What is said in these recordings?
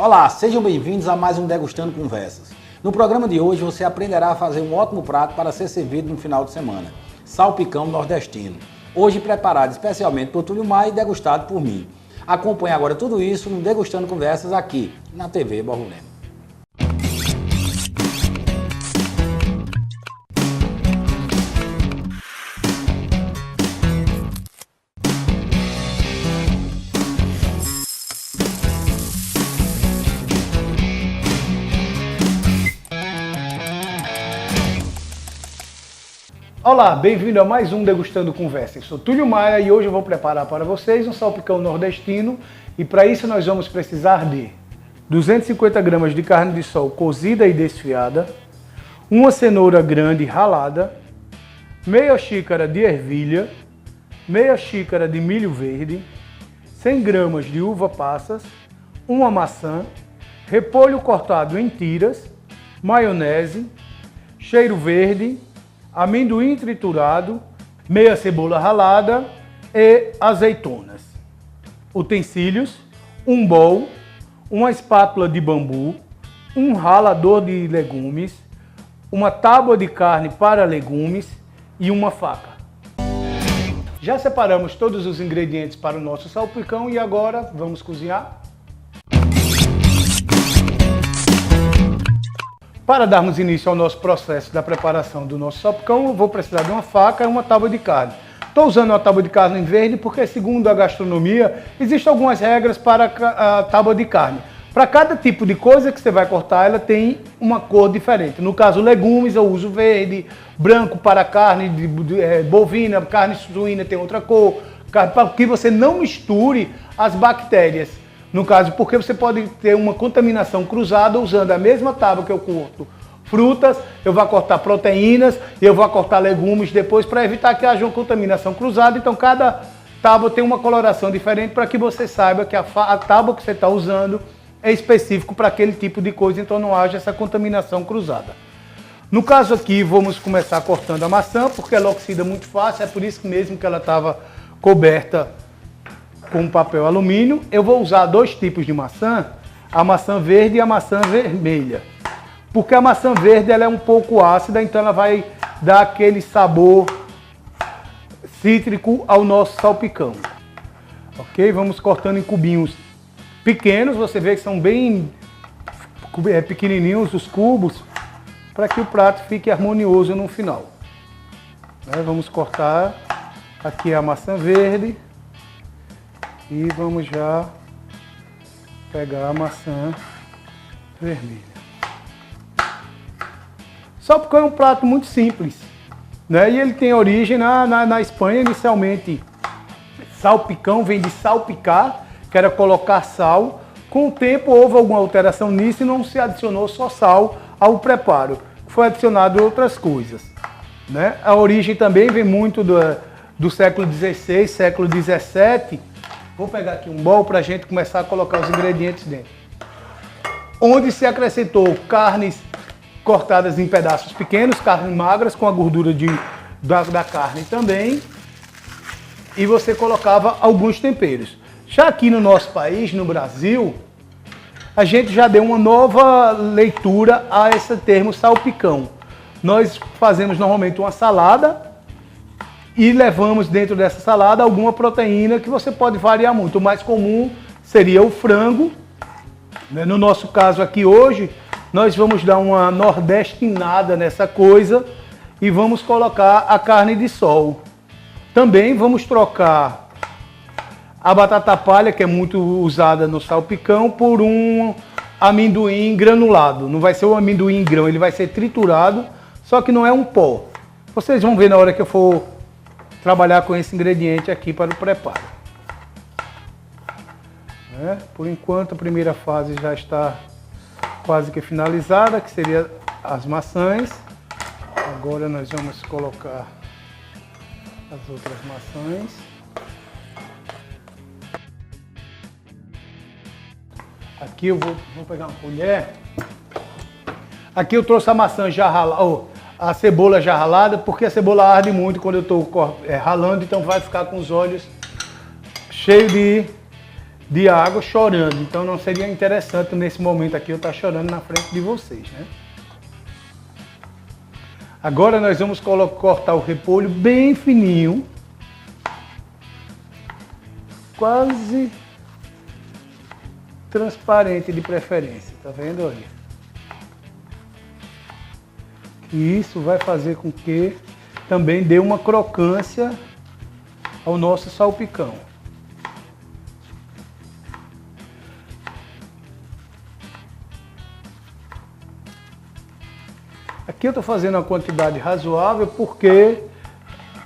Olá, sejam bem-vindos a mais um Degustando Conversas. No programa de hoje você aprenderá a fazer um ótimo prato para ser servido no final de semana. Salpicão nordestino. Hoje preparado especialmente por Túlio Maia e degustado por mim. Acompanhe agora tudo isso no Degustando Conversas aqui na TV Borrolema. Olá, bem-vindo a mais um Degustando Conversas. Sou Túlio Maia e hoje eu vou preparar para vocês um salpicão nordestino e para isso nós vamos precisar de 250 gramas de carne de sol cozida e desfiada, uma cenoura grande ralada, meia xícara de ervilha, meia xícara de milho verde, 100 gramas de uva passas, uma maçã, repolho cortado em tiras, maionese, cheiro verde, amendoim triturado, meia cebola ralada e azeitonas. Utensílios: um bowl, uma espátula de bambu, um ralador de legumes, uma tábua de carne para legumes e uma faca. Já separamos todos os ingredientes para o nosso salpicão e agora vamos cozinhar? Para darmos início ao nosso processo da preparação do nosso salpicão, eu vou precisar de uma faca e uma tábua de carne. Estou usando uma tábua de carne verde porque, segundo a gastronomia, existem algumas regras para a tábua de carne. Para cada tipo de coisa que você vai cortar, ela tem uma cor diferente. No caso, legumes, eu uso verde, branco para carne bovina, carne suína tem outra cor, para que você não misture as bactérias. No caso, porque você pode ter uma contaminação cruzada usando a mesma tábua que eu corto frutas, eu vou cortar proteínas e eu vou cortar legumes depois para evitar que haja uma contaminação cruzada. Então cada tábua tem uma coloração diferente para que você saiba que a tábua que você está usando é específico para aquele tipo de coisa, então não haja essa contaminação cruzada. No caso aqui, vamos começar cortando a maçã, porque ela oxida muito fácil, é por isso mesmo que ela estava coberta com papel alumínio. Eu vou usar dois tipos de maçã, a maçã verde e a maçã vermelha. Porque a maçã verde ela é um pouco ácida, então ela vai dar aquele sabor cítrico ao nosso salpicão. Ok? Vamos cortando em cubinhos pequenos, você vê que são bem pequenininhos os cubos, para que o prato fique harmonioso no final. Vamos cortar aqui a maçã verde. E vamos já pegar a maçã vermelha. Salpicão é um prato muito simples, né? E ele tem origem na Espanha inicialmente. Salpicão vem de salpicar, que era colocar sal. Com o tempo houve alguma alteração nisso e não se adicionou só sal ao preparo. Foi adicionado outras coisas, né? A origem também vem muito do século XVI, século XVII. Vou pegar aqui um bowl para a gente começar a colocar os ingredientes dentro. Onde se acrescentou carnes cortadas em pedaços pequenos, carnes magras com a gordura da carne também. E você colocava alguns temperos. Já aqui no nosso país, no Brasil, a gente já deu uma nova leitura a esse termo salpicão. Nós fazemos normalmente uma salada e levamos dentro dessa salada alguma proteína que você pode variar muito. O mais comum seria o frango. No nosso caso aqui hoje, nós vamos dar uma nordestinada nessa coisa e vamos colocar a carne de sol. Também vamos trocar a batata palha, que é muito usada no salpicão, por um amendoim granulado. Não vai ser um amendoim em grão, ele vai ser triturado, só que não é um pó. Vocês vão ver na hora que eu for trabalhar com esse ingrediente aqui para o preparo. Por enquanto a primeira fase já está quase que finalizada, que seria as maçãs. Agora nós vamos colocar as outras maçãs. Aqui eu vou pegar uma colher. Aqui eu trouxe a maçã já ralada, a cebola já ralada, porque a cebola arde muito quando eu estou ralando, então vai ficar com os olhos cheios de água chorando. Então não seria interessante nesse momento aqui eu estar chorando na frente de vocês, né? Agora nós vamos cortar o repolho bem fininho. Quase transparente de preferência, tá vendo? Olha. E isso vai fazer com que também dê uma crocância ao nosso salpicão. Aqui eu estou fazendo uma quantidade razoável porque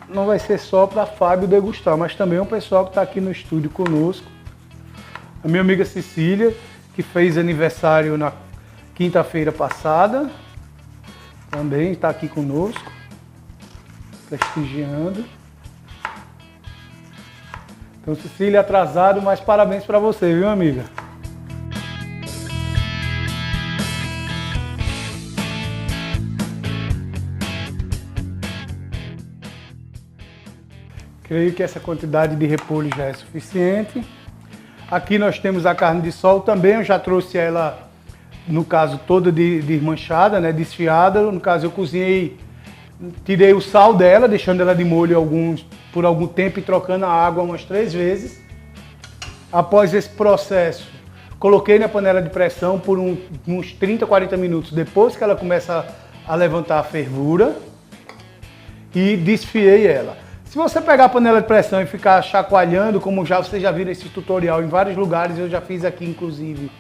não vai ser só para Fábio degustar, mas também o pessoal que está aqui no estúdio conosco. A minha amiga Cecília, que fez aniversário na quinta-feira passada, também está aqui conosco, prestigiando. Então, Cecília, atrasado, mas parabéns para você, viu, amiga? Creio que essa quantidade de repolho já é suficiente. Aqui nós temos a carne de sol também, eu já trouxe ela, no caso, toda desmanchada, né, desfiada. No caso, eu cozinhei, tirei o sal dela, deixando ela de molho por algum tempo e trocando a água umas 3 vezes. Após esse processo, coloquei na panela de pressão por uns 30, 40 minutos, depois que ela começa a levantar a fervura, e desfiei ela. Se você pegar a panela de pressão e ficar chacoalhando, como vocês já viram esse tutorial em vários lugares, eu já fiz aqui inclusive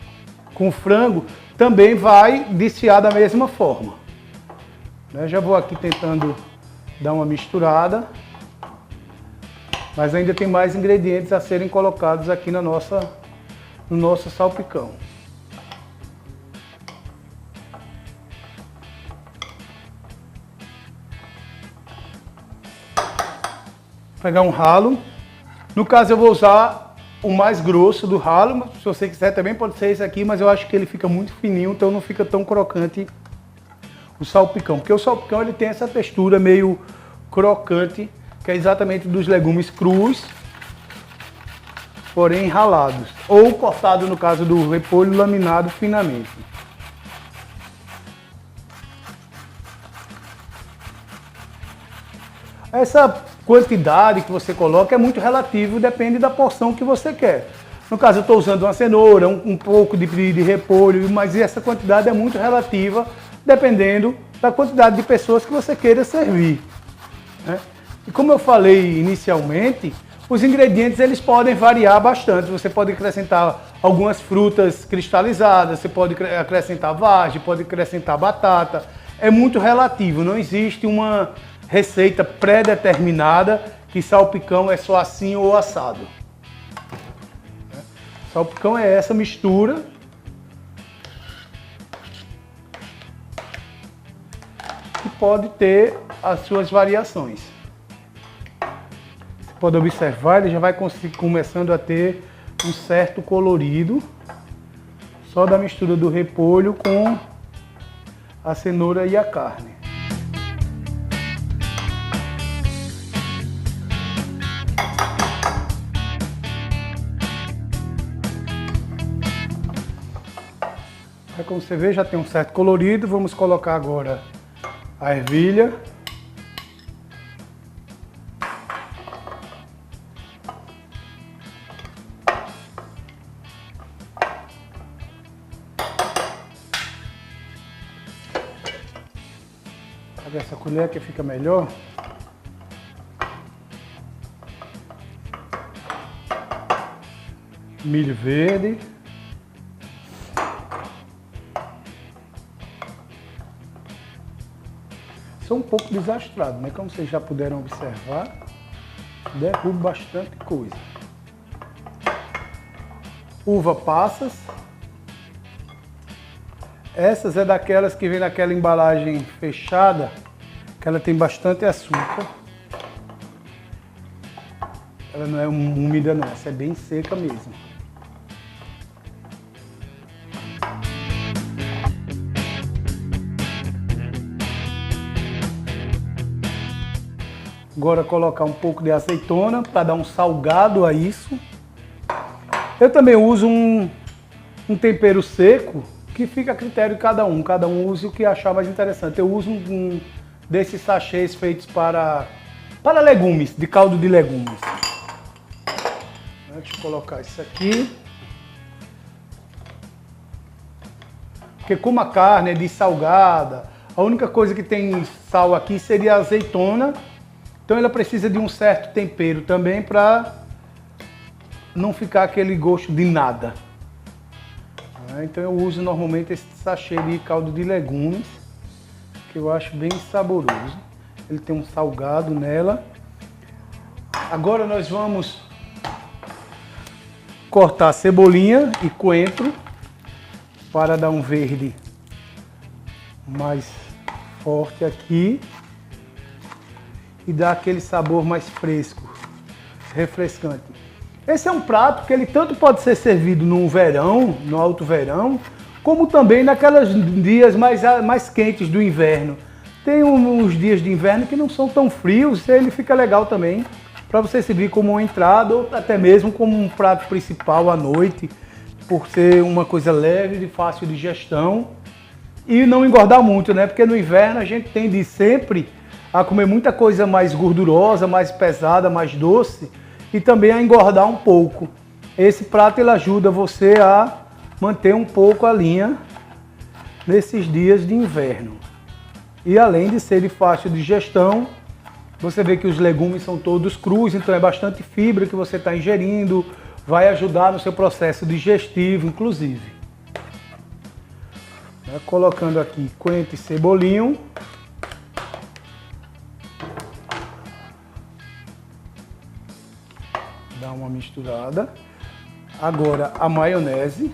com frango, também vai desfiar da mesma forma. Eu já vou aqui tentando dar uma misturada, mas ainda tem mais ingredientes a serem colocados aqui no nosso salpicão. Pegar um ralo, no caso eu vou usar o mais grosso do ralo, mas se você quiser também pode ser esse aqui, mas eu acho que ele fica muito fininho, então não fica tão crocante o salpicão, porque o salpicão ele tem essa textura meio crocante, que é exatamente dos legumes crus, porém ralados, ou cortado no caso do repolho laminado finamente. Essa quantidade que você coloca é muito relativo, depende da porção que você quer. No caso, eu estou usando uma cenoura, um pouco de repolho, mas essa quantidade é muito relativa, dependendo da quantidade de pessoas que você queira servir, né? E como eu falei inicialmente, os ingredientes eles podem variar bastante. Você pode acrescentar algumas frutas cristalizadas, você pode acrescentar vagem, pode acrescentar batata. É muito relativo, não existe uma receita pré-determinada que salpicão é só assim ou assado. Salpicão é essa mistura que pode ter as suas variações. Você pode observar, ele já vai começando a ter um certo colorido só da mistura do repolho com a cenoura e a carne. Como você vê, já tem um certo colorido. Vamos colocar agora a ervilha. Pega essa colher que fica melhor. Milho verde. Sou um pouco desastrado, né? Como vocês já puderam observar, derrubo bastante coisa. Uva passas. Essas é daquelas que vem naquela embalagem fechada, que ela tem bastante açúcar. Ela não é úmida não, essa é bem seca mesmo. Agora colocar um pouco de azeitona para dar um salgado a isso. Eu também uso um tempero seco, que fica a critério de cada um use o que achar mais interessante. Eu uso um desses sachês feitos para legumes, de caldo de legumes. Deixa eu colocar isso aqui. Porque como a carne é de salgada, a única coisa que tem sal aqui seria a azeitona. Então ela precisa de um certo tempero também para não ficar aquele gosto de nada. Então eu uso normalmente esse sachê de caldo de legumes, que eu acho bem saboroso. Ele tem um salgado nela. Agora nós vamos cortar cebolinha e coentro para dar um verde mais forte aqui e dar aquele sabor mais fresco, refrescante. Esse é um prato que ele tanto pode ser servido no verão, no alto verão, como também naqueles dias mais quentes do inverno. Tem uns dias de inverno que não são tão frios, ele fica legal também para você servir como uma entrada ou até mesmo como um prato principal à noite, por ser uma coisa leve, de fácil digestão e não engordar muito, né? Porque no inverno a gente tende sempre a comer muita coisa mais gordurosa, mais pesada, mais doce e também a engordar um pouco. Esse prato ele ajuda você a manter um pouco a linha nesses dias de inverno. E além de ser de fácil digestão, você vê que os legumes são todos crus, então é bastante fibra que você está ingerindo, vai ajudar no seu processo digestivo, inclusive. Colocando aqui coentro e cebolinho. Dá uma misturada. Agora a maionese.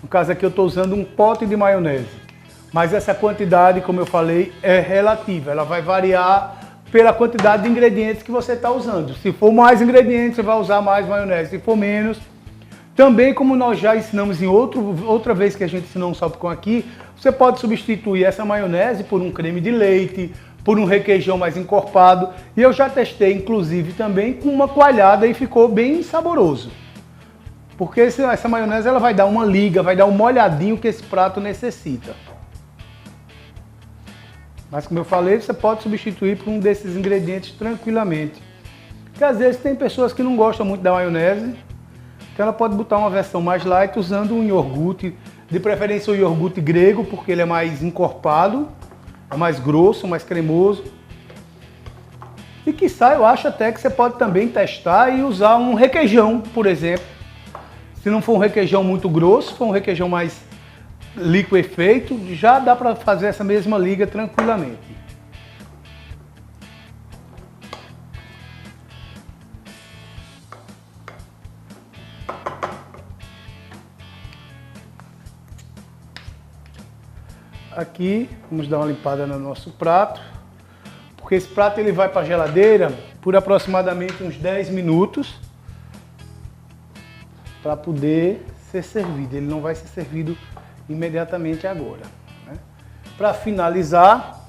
No caso aqui eu estou usando um pote de maionese. Mas essa quantidade, como eu falei, é relativa. Ela vai variar pela quantidade de ingredientes que você está usando. Se for mais ingredientes, você vai usar mais maionese. Se for menos, também como nós já ensinamos em outra vez que a gente ensinou um salpicão aqui, você pode substituir essa maionese por um creme de leite, por um requeijão mais encorpado. E eu já testei, inclusive, também com uma coalhada e ficou bem saboroso. Porque essa maionese ela vai dar uma liga, vai dar um molhadinho que esse prato necessita. Mas como eu falei, você pode substituir por um desses ingredientes tranquilamente. Porque às vezes tem pessoas que não gostam muito da maionese, então ela pode botar uma versão mais light usando um iogurte, de preferência o iogurte grego, porque ele é mais encorpado, é mais grosso, mais cremoso. E quiçá eu acho até que você pode também testar e usar um requeijão, por exemplo. Se não for um requeijão muito grosso, for um requeijão mais liquefeito, já dá para fazer essa mesma liga tranquilamente. Aqui, vamos dar uma limpada no nosso prato, porque esse prato ele vai para a geladeira por aproximadamente uns 10 minutos para poder ser servido. Ele não vai ser servido imediatamente agora. Né? Para finalizar,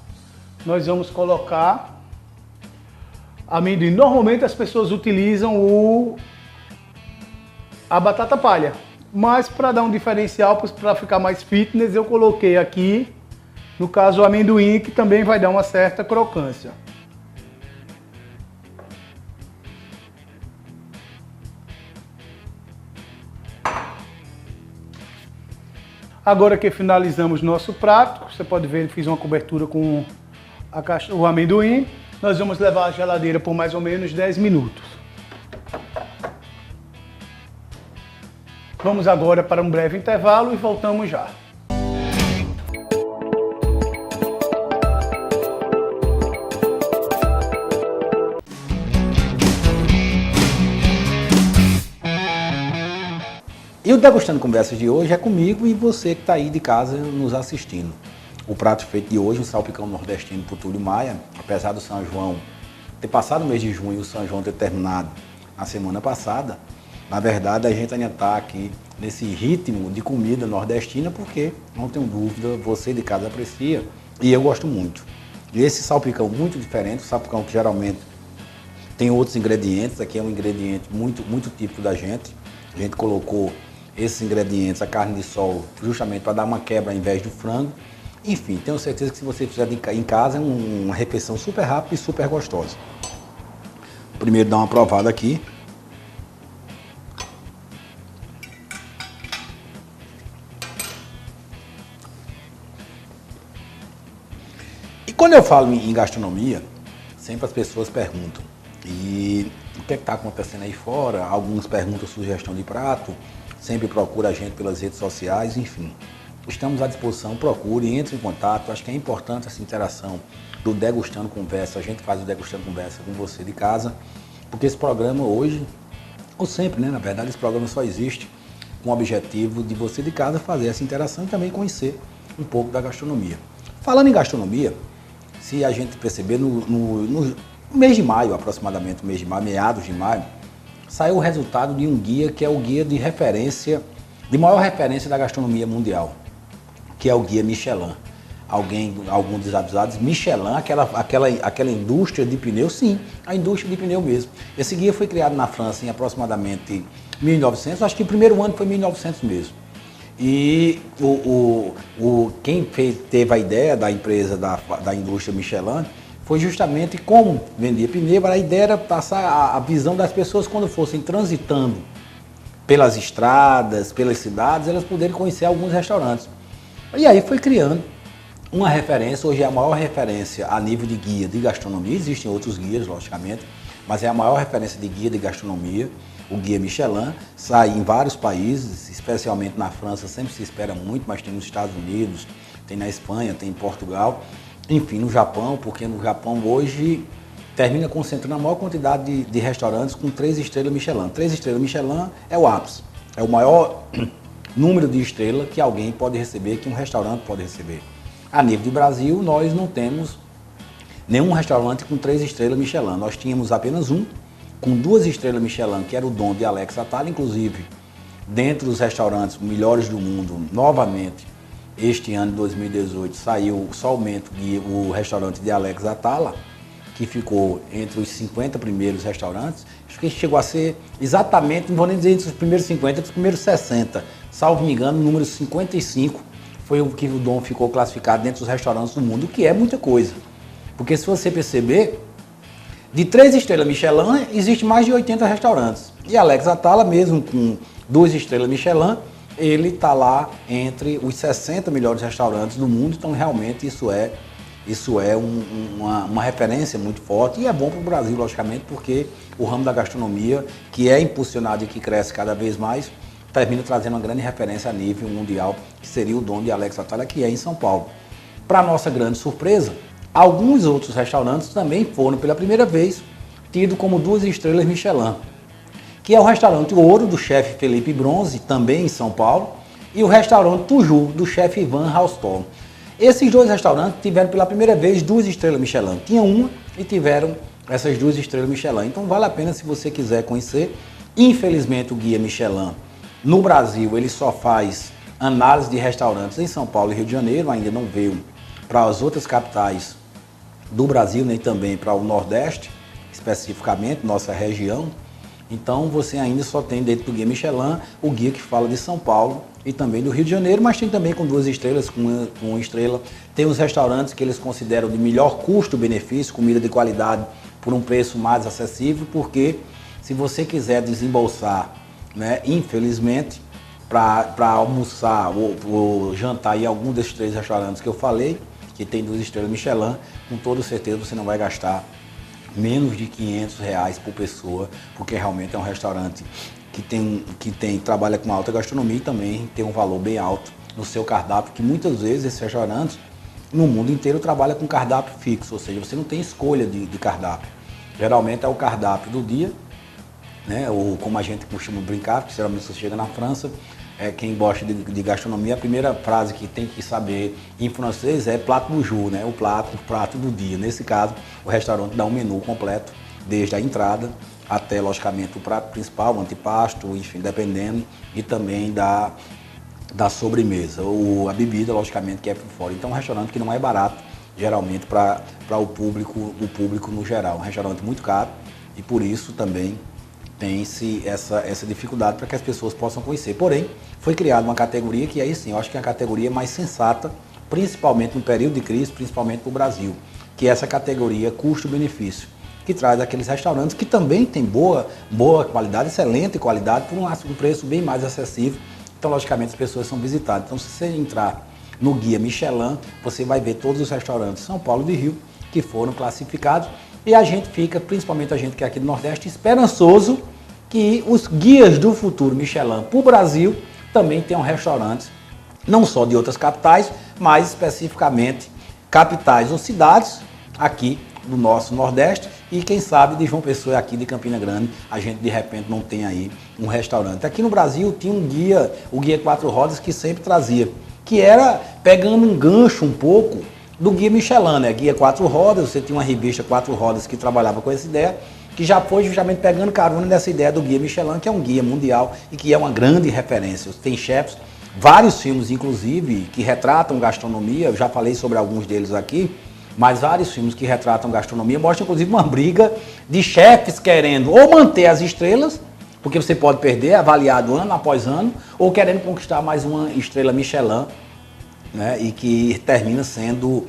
nós vamos colocar amendoim. Normalmente as pessoas utilizam a batata palha, mas para dar um diferencial, para ficar mais fitness, eu coloquei aqui, no caso, o amendoim, que também vai dar uma certa crocância. Agora que finalizamos nosso prato, você pode ver, fiz uma cobertura com o amendoim. Nós vamos levar à geladeira por mais ou menos 10 minutos. Vamos agora para um breve intervalo e voltamos já. E o Degustando Conversas de hoje é comigo e você que está aí de casa nos assistindo. O prato feito de hoje, um salpicão nordestino por Túlio Maia, apesar do São João ter passado o mês de junho e o São João ter terminado na semana passada, na verdade a gente ainda está aqui nesse ritmo de comida nordestina porque, não tenho dúvida, você de casa aprecia e eu gosto muito. E esse salpicão muito diferente, o salpicão que geralmente tem outros ingredientes, aqui é um ingrediente muito típico da gente. A gente colocou esses ingredientes, a carne de sol, justamente para dar uma quebra ao invés do frango. Enfim, tenho certeza que se você fizer em casa, é uma refeição super rápida e super gostosa. Primeiro dar uma provada aqui. E quando eu falo em gastronomia, sempre as pessoas perguntam, e o que está acontecendo aí fora? Alguns perguntam sugestão de prato, sempre procura a gente pelas redes sociais, enfim. Estamos à disposição, procure, entre em contato. Acho que é importante essa interação do Degustando Conversa. A gente faz o Degustando Conversa com você de casa, porque esse programa hoje, ou sempre, né? Na verdade, esse programa só existe com o objetivo de você de casa fazer essa interação e também conhecer um pouco da gastronomia. Falando em gastronomia, se a gente perceber, no mês de maio, aproximadamente, no mês de maio, meados de maio, saiu o resultado de um guia que é o guia de referência, de maior referência da gastronomia mundial, que é o guia Michelin. Alguns desavisados, Michelin, aquela indústria de pneu, sim, a indústria de pneu mesmo. Esse guia foi criado na França em aproximadamente 1900, acho que o primeiro ano foi 1900 mesmo. E quem teve a ideia da empresa, da indústria Michelin, foi justamente como vendia pneu. A ideia era passar a visão das pessoas quando fossem transitando pelas estradas, pelas cidades, elas poderem conhecer alguns restaurantes. E aí foi criando uma referência, hoje é a maior referência a nível de guia de gastronomia, existem outros guias, logicamente, mas é a maior referência de guia de gastronomia, o guia Michelin, sai em vários países, especialmente na França, sempre se espera muito, mas tem nos Estados Unidos, tem na Espanha, tem em Portugal, enfim, no Japão, porque no Japão hoje termina concentrando a maior quantidade de restaurantes com 3 estrelas Michelin. 3 estrelas Michelin é o ápice, é o maior número de estrelas que alguém pode receber, que um restaurante pode receber. A nível de Brasil, nós não temos nenhum restaurante com 3 estrelas Michelin. Nós tínhamos apenas um com 2 estrelas Michelin, que era o Dom de Alex Atala. Inclusive, dentre os restaurantes melhores do mundo, novamente, este ano de 2018, saiu somente o restaurante de Alex Atala, que ficou entre os 50 primeiros restaurantes. Acho que chegou a ser exatamente, não vou nem dizer entre os primeiros 50, entre os primeiros 60. Salvo me engano, o número 55 foi o que o Dom ficou classificado dentro dos restaurantes do mundo, o que é muita coisa. Porque se você perceber, de 3 estrelas Michelin, existe mais de 80 restaurantes. E Alex Atala, mesmo com 2 estrelas Michelin, ele está lá entre os 60 melhores restaurantes do mundo. Então, realmente, isso é uma referência muito forte e é bom para o Brasil, logicamente, porque o ramo da gastronomia, que é impulsionado e que cresce cada vez mais, termina trazendo uma grande referência a nível mundial, que seria o Dom de Alex Atala, que é em São Paulo. Para nossa grande surpresa, alguns outros restaurantes também foram, pela primeira vez, tidos como 2 estrelas Michelin, que é o restaurante Ouro, do chefe Felipe Bronze, também em São Paulo, e o restaurante Tuju, do chefe Ivan Haustorm. Esses 2 restaurantes tiveram pela primeira vez 2 estrelas Michelin. Tinha uma e tiveram essas 2 estrelas Michelin. Então vale a pena se você quiser conhecer. Infelizmente o guia Michelin no Brasil ele só faz análise de restaurantes em São Paulo e Rio de Janeiro, ainda não veio para as outras capitais do Brasil, nem também para o Nordeste, especificamente, nossa região. Então você ainda só tem dentro do guia Michelin o guia que fala de São Paulo e também do Rio de Janeiro, mas tem também com 2 estrelas, com 1 estrela. Tem os restaurantes que eles consideram de melhor custo-benefício, comida de qualidade por um preço mais acessível, porque se você quiser desembolsar, né, infelizmente, para almoçar ou jantar em algum desses 3 restaurantes que eu falei, que tem 2 estrelas Michelin, com toda certeza você não vai gastar menos de R$500 por pessoa, porque realmente é um restaurante que trabalha com alta gastronomia e também tem um valor bem alto no seu cardápio, que muitas vezes esses restaurantes no mundo inteiro trabalham com cardápio fixo, ou seja, você não tem escolha de cardápio. Geralmente é o cardápio do dia, né? Ou como a gente costuma brincar, porque geralmente você chega na França, quem gosta de gastronomia, a primeira frase que tem que saber em francês é plat du jour, né? O prato do dia. Nesse caso, o restaurante dá um menu completo, desde a entrada até, logicamente, o prato principal, o antipasto, enfim, dependendo, e também da sobremesa, ou a bebida, logicamente, que é por fora. Então, é um restaurante que não é barato, geralmente, para o público no geral. Um restaurante muito caro, e por isso também tem-se essa dificuldade para que as pessoas possam conhecer. Porém, foi criada uma categoria que aí sim, eu acho que é a categoria mais sensata, principalmente no período de crise, principalmente para o Brasil, que é essa categoria custo-benefício, que traz aqueles restaurantes que também têm boa qualidade, excelente qualidade, por um preço bem mais acessível. Então, logicamente, as pessoas são visitadas. Então, se você entrar no Guia Michelin, você vai ver todos os restaurantes de São Paulo e de Rio que foram classificados. E a gente fica, principalmente a gente que é aqui do Nordeste, esperançoso que os guias do futuro Michelin para o Brasil também tenham restaurantes, não só de outras capitais, mas especificamente capitais ou cidades aqui do nosso Nordeste e quem sabe de João Pessoa aqui de Campina Grande, a gente de repente não tem aí um restaurante. Aqui no Brasil tinha um guia, o Guia 4 Rodas, que sempre trazia, que era pegando um gancho um pouco do Guia Michelin, né? Guia 4 Rodas, você tinha uma revista 4 Rodas que trabalhava com essa ideia, que já foi justamente pegando carona nessa ideia do Guia Michelin, que é um guia mundial e que é uma grande referência. Tem chefs, vários filmes inclusive, que retratam gastronomia, eu já falei sobre alguns deles aqui, mas vários filmes que retratam gastronomia mostram inclusive uma briga de chefes querendo ou manter as estrelas, porque você pode perder, avaliado ano após ano, ou querendo conquistar mais uma estrela Michelin, né? E que termina sendo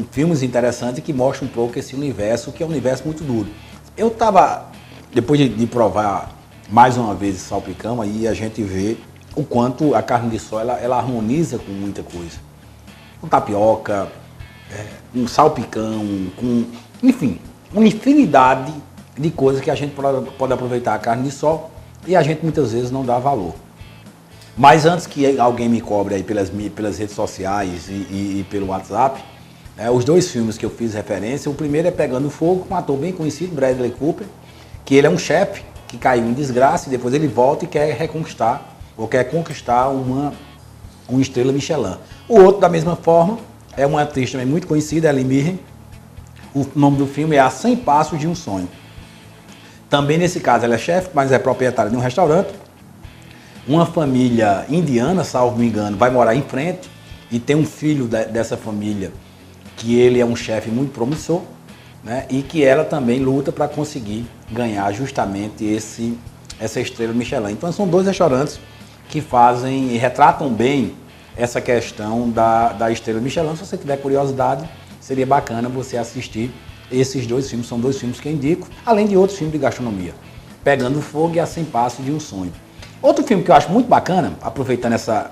filmes interessantes que mostram um pouco esse universo, que é um universo muito duro. Eu estava, depois de provar mais uma vez esse salpicão, aí a gente vê o quanto a carne de sol ela harmoniza com muita coisa. Com tapioca, um salpicão, enfim, uma infinidade de coisas que a gente pode aproveitar a carne de sol e a gente muitas vezes não dá valor. Mas antes que alguém me cobre aí pelas redes sociais e pelo WhatsApp, os dois filmes que eu fiz referência, o primeiro é Pegando Fogo, com um ator bem conhecido, Bradley Cooper, que ele é um chefe que caiu em desgraça e depois ele volta e quer reconquistar, ou quer conquistar uma estrela Michelin. O outro, da mesma forma, é uma atriz também muito conhecida, Ellen Mirren. O nome do filme é A 100 Passos de um Sonho. Também nesse caso ela é chefe, mas é proprietária de um restaurante. Uma família indiana, salvo me engano, vai morar em frente e tem um filho dessa família que ele é um chefe muito promissor, né? E que ela também luta para conseguir ganhar justamente essa estrela Michelin. Então são dois restaurantes que fazem e retratam bem essa questão da estrela Michelin. Se você tiver curiosidade, seria bacana você assistir esses dois filmes. São dois filmes que eu indico, além de outros filmes de gastronomia. Pegando Fogo e A 100 Passos de um Sonho. Outro filme que eu acho muito bacana, aproveitando essa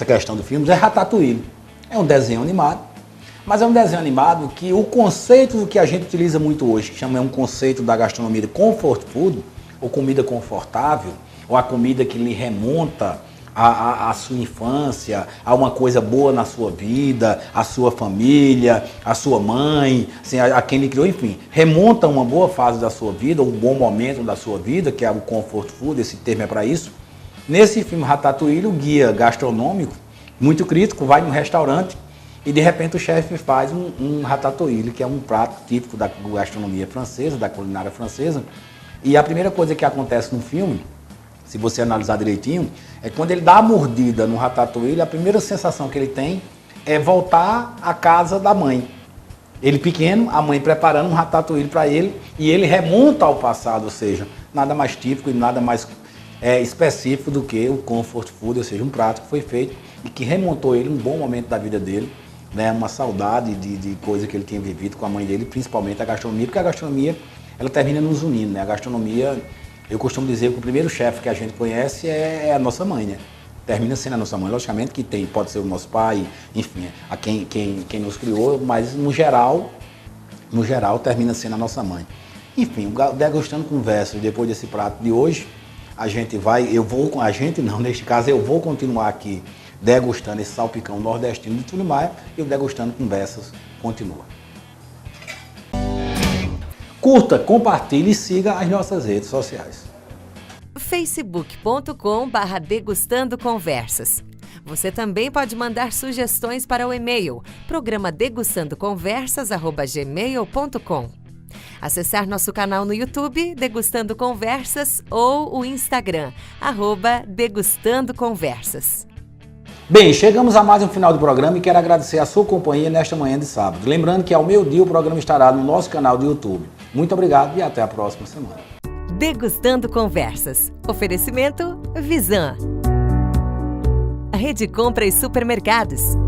questão do filme, é Ratatouille. É um desenho animado, mas é um desenho animado que o conceito que a gente utiliza muito hoje, que chama um conceito da gastronomia de comfort food, ou comida confortável, ou a comida que lhe remonta à sua infância, a uma coisa boa na sua vida, a sua família, a sua mãe, assim, a quem lhe criou, enfim, remonta a uma boa fase da sua vida, um bom momento da sua vida, que é o comfort food, esse termo é para isso. Nesse filme Ratatouille, o guia gastronômico, muito crítico, vai num restaurante e de repente o chefe faz um ratatouille, que é um prato típico da gastronomia francesa, da culinária francesa. E a primeira coisa que acontece no filme, se você analisar direitinho, é quando ele dá a mordida no ratatouille, a primeira sensação que ele tem é voltar à casa da mãe. Ele pequeno, a mãe preparando um ratatouille para ele e ele remonta ao passado, ou seja, nada mais típico e nada mais específico do que o comfort food, ou seja, um prato que foi feito e que remontou ele um bom momento da vida dele, né, uma saudade de coisa que ele tinha vivido com a mãe dele, principalmente a gastronomia, porque a gastronomia ela termina nos unindo, né? A gastronomia, eu costumo dizer que o primeiro chefe que a gente conhece é a nossa mãe, né? Termina sendo a nossa mãe, logicamente que pode ser o nosso pai, enfim, a quem nos criou, mas no geral termina sendo a nossa mãe. Enfim, degustando conversas depois desse prato de hoje, neste caso eu vou continuar aqui degustando esse salpicão nordestino de Túlio Maia e o Degustando Conversas continua. Curta, compartilhe e siga as nossas redes sociais. facebook.com/Degustando Conversas. Você também pode mandar sugestões para o e-mail programadegustandoconversas@gmail.com. Acessar nosso canal no YouTube, Degustando Conversas, ou o Instagram, @Degustando Conversas. Bem, chegamos a mais um final do programa e quero agradecer a sua companhia nesta manhã de sábado. Lembrando que ao meio-dia o programa estará no nosso canal do YouTube. Muito obrigado e até a próxima semana. Degustando Conversas. Oferecimento Visan. Rede Compra e Supermercados.